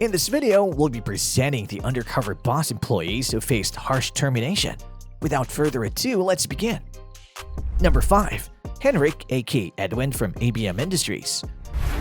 In this video, we'll be presenting the undercover boss employees who faced harsh termination. Without further ado, let's begin. Number 5. Henrik, aka Edwin from ABM Industries.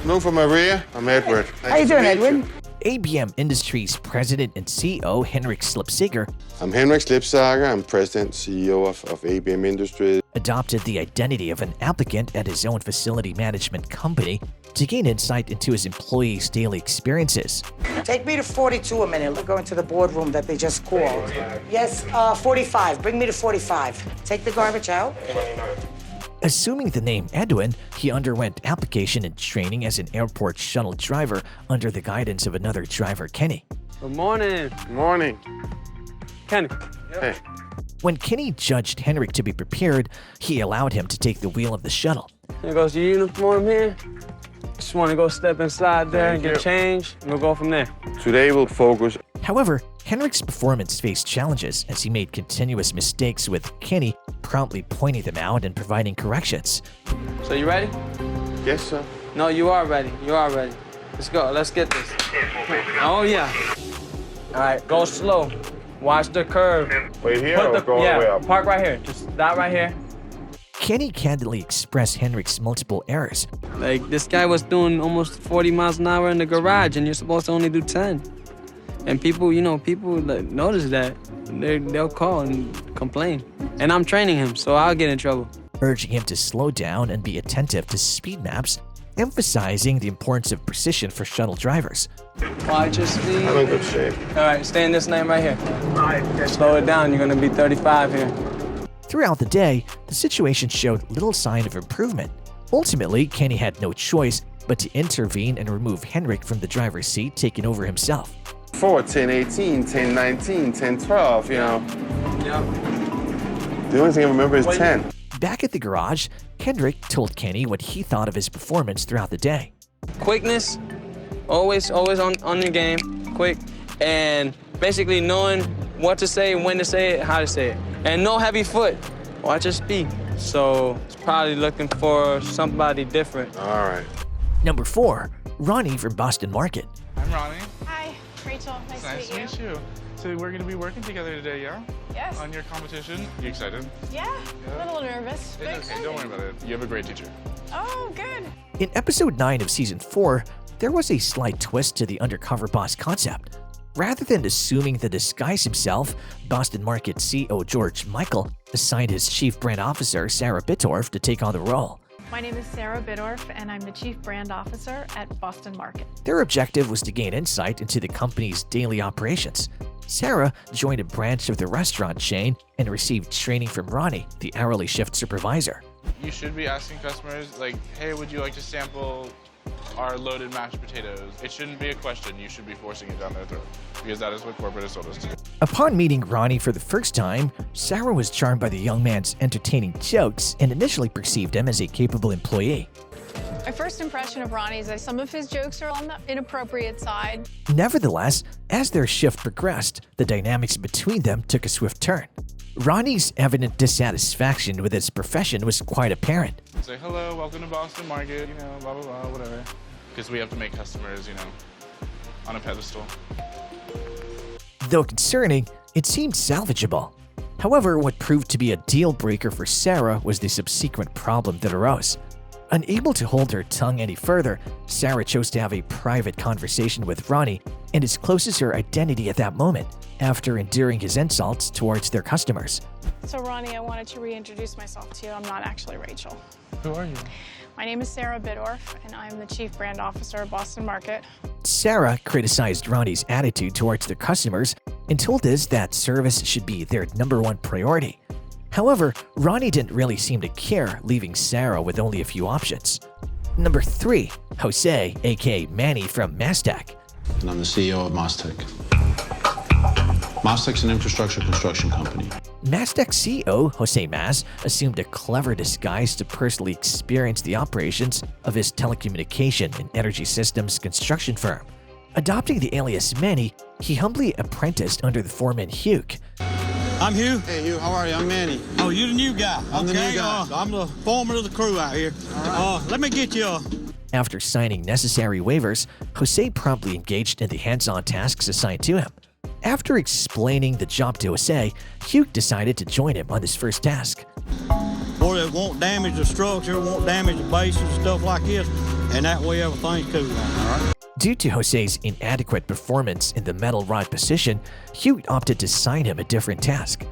Hello from Maria. I'm Edward. How you doing, Edwin? ABM Industries President and CEO Henrik Slipsager I'm Henrik Slipsager. I'm President CEO of ABM Industries. adopted the identity of an applicant at his own facility management company to gain insight into his employees' daily experiences. Take me to 42 a minute. We're going to the boardroom that they just called. Yes, 45. Bring me to 45. Take the garbage out. Assuming the name Edwin, he underwent application and training as an airport shuttle driver under the guidance of another driver, Kenny. Good morning. Good morning. Kenny. Hey. When Kenny judged Henrik to be prepared, he allowed him to take the wheel of the shuttle. Here goes your uniform here. Just want to go step inside there and get changed, and we'll go from there. Today we'll focus. However, Henrik's performance faced challenges as he made continuous mistakes, with Kenny promptly pointing them out and providing corrections. So you ready? Yes, sir. No, you are ready. You are ready. Let's go. Let's get this. Oh, yeah. All right, go slow. Watch the curve. Wait here or go all the way up? Park right here. Just stop right here. Kenny candidly expressed Henrik's multiple errors. Like, this guy was doing almost 40 miles an hour in the garage, and you're supposed to only do 10. And people, people like, notice that. They'll call and complain. And I'm training him, so I'll get in trouble. Urging him to slow down and be attentive to speed maps, emphasizing the importance of precision for shuttle drivers. Watch your speed. I'm in good shape. All right, stay in this lane right here. Slow it down, you're gonna be 35 here. Throughout the day, the situation showed little sign of improvement. Ultimately, Kenny had no choice but to intervene and remove Henrik from the driver's seat, taking over himself. 4, 10, 18, 10, 19, 10, 12, Yep. The only thing I remember is 10. Back at the garage, Henrik told Kenny what he thought of his performance throughout the day. Quickness, always on your game, quick, and basically knowing what to say, when to say it, how to say it. And no heavy foot, watch your speed. So it's probably looking for somebody different. All right. Number 4. Ronnie from Boston Market. I'm Ronnie. Hi, Rachel. Nice Nice to meet you. So we're going to be working together today, yeah? Yes. On your competition. You excited? Yeah, a little nervous. But It's okay. Don't worry about it. You have a great teacher. Oh, good. In episode 9 of season 4, there was a slight twist to the undercover boss concept. Rather than assuming the disguise himself, Boston Market CEO George Michael assigned his chief brand officer Sarah Bittorf to take on the role. My name is Sarah Bittorf, and I'm the Chief Brand Officer at Boston Market. Their objective was to gain insight into the company's daily operations. Sarah joined a branch of the restaurant chain and received training from Ronnie, the hourly shift supervisor. You should be asking customers, like, hey, would you like to sample our loaded mashed potatoes? It shouldn't be a question. You should be forcing it down their throat, because that is what corporate has told us to do. Upon meeting Ronnie for the first time, Sarah was charmed by the young man's entertaining jokes and initially perceived him as a capable employee. My first impression of Ronnie is that some of his jokes are on the inappropriate side. Nevertheless, as their shift progressed, the dynamics between them took a swift turn. Ronnie's evident dissatisfaction with his profession was quite apparent. Say, hello, welcome to Boston Market, blah, blah, blah, whatever. Because we have to make customers, on a pedestal. Though concerning, it seemed salvageable. However, what proved to be a deal breaker for Sarah was the subsequent problem that arose. Unable to hold her tongue any further, Sarah chose to have a private conversation with Ronnie and discloses her identity at that moment, after enduring his insults towards their customers. So, Ronnie, I wanted to reintroduce myself to you. I'm not actually Rachel. Who are you? My name is Sarah Bittorf, and I'm the Chief Brand Officer at Boston Market. Sarah criticized Ronnie's attitude towards their customers and told us that service should be their #1 priority. However, Ronnie didn't really seem to care, leaving Sarah with only a few options. Number 3. Jose, aka Manny from Mastech. And I'm the CEO of Mastech. Mastech's an infrastructure construction company. Mastech CEO Jose Mas assumed a clever disguise to personally experience the operations of his telecommunication and energy systems construction firm. Adopting the alias Manny, he humbly apprenticed under the foreman Hugh. I'm Hugh. Hey, Hugh, how are you? I'm Manny. Oh, you're the new guy. I'm the new guy. I'm the foreman of the crew out here. All right. Let me get you After signing necessary waivers, Jose promptly engaged in the hands-on tasks assigned to him. After explaining the job to Jose, Hugh decided to join him on his first task. Or it won't damage the structure, won't damage the bases and stuff like this, and that way everything's cool, all right? Due to Jose's inadequate performance in the metal rod position, Hugh opted to assign him a different task.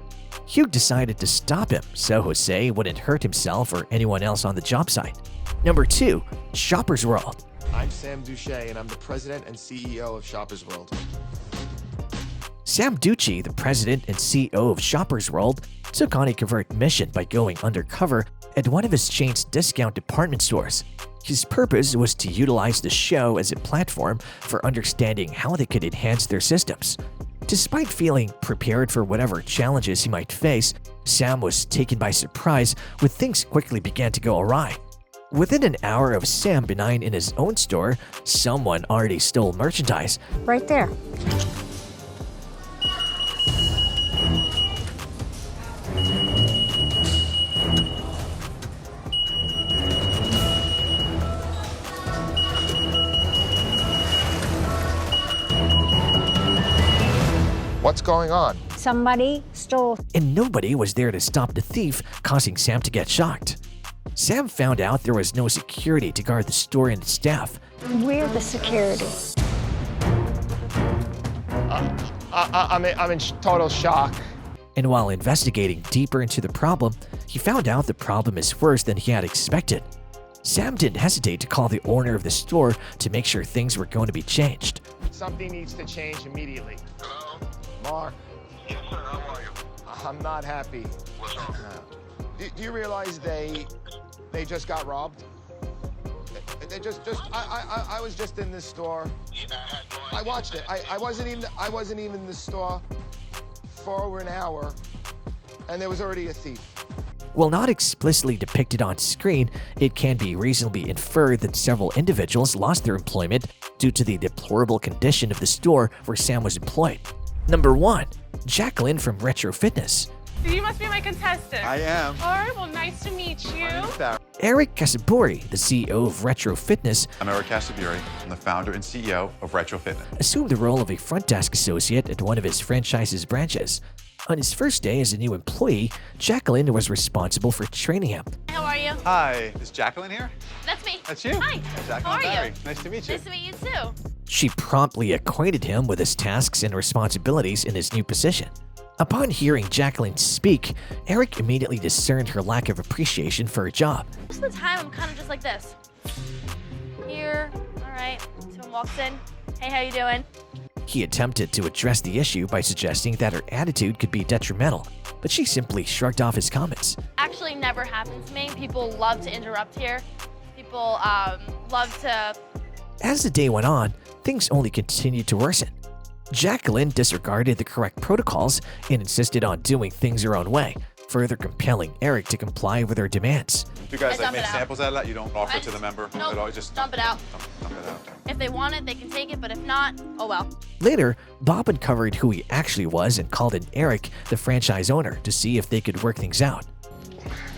Hugh decided to stop him so Jose wouldn't hurt himself or anyone else on the job site. Number 2. Shoppers World. I'm Sam Duche, and I'm the president and CEO of Shoppers World. Sam Ducci, the president and CEO of Shoppers World, took on a covert mission by going undercover at one of his chain's discount department stores. His purpose was to utilize the show as a platform for understanding how they could enhance their systems. Despite feeling prepared for whatever challenges he might face, Sam was taken by surprise when things quickly began to go awry. Within an hour of Sam benign in his own store, someone already stole merchandise. Right there. What's going on? Somebody stole. And nobody was there to stop the thief, causing Sam to get shocked. Sam found out there was no security to guard the store and its staff. We're the security. I'm in total shock. And while investigating deeper into the problem, he found out the problem is worse than he had expected. Sam didn't hesitate to call the owner of the store to make sure things were going to be changed. Something needs to change immediately. Hello? Mark, Yes, sir. How are you? I'm not happy. What's wrong? Do you realize they just got robbed? I was just in this store. Yeah, I had no I idea. watched it. I wasn't even in the store for over an hour, and there was already a thief. While not explicitly depicted on screen, it can be reasonably inferred that several individuals lost their employment due to the deplorable condition of the store where Sam was employed. Number 1. Jacqueline from Retro Fitness. You must be my contestant. I am. All right, well, nice to meet you. Eric Casaburi, the CEO of Retro Fitness, I'm Eric Casaburi. I'm the founder and CEO of Retro Fitness. assumed the role of a front desk associate at one of his franchise's branches. On his first day as a new employee, Jacqueline was responsible for training him. How are you? Hi, is Jacqueline here? That's me. That's you? Hi. Jacqueline How are Barry. you? Nice to meet you. Nice to meet you too. She promptly acquainted him with his tasks and responsibilities in his new position. Upon hearing Jacqueline speak, Eric immediately discerned her lack of appreciation for her job. Most of the time, I'm kind of just like this. Here, all right. Someone walks in. Hey, how you doing? He attempted to address the issue by suggesting that her attitude could be detrimental, but she simply shrugged off his comments. Actually, never happens to me. People love to interrupt here. People love to. As the day went on, things only continued to worsen. Jacqueline disregarded the correct protocols and insisted on doing things her own way, further compelling Eric to comply with her demands. You guys I dump make it out. samples out of that? You don't offer I it to the just- member nope, at all? You just dump it out. Dump it out. If they want it, they can take it, but if not, oh well. Later, Bob uncovered who he actually was and called in Eric, the franchise owner, to see if they could work things out.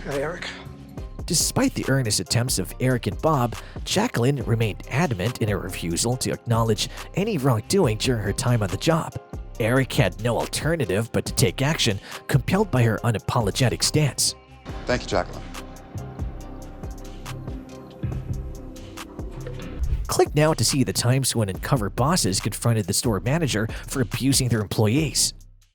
Hey, Eric. Despite the earnest attempts of Eric and Bob, Jacqueline remained adamant in her refusal to acknowledge any wrongdoing during her time on the job. Eric had no alternative but to take action, compelled by her unapologetic stance. Thank you, Jacqueline. Click now to see the times when uncover bosses confronted the store manager for abusing their employees.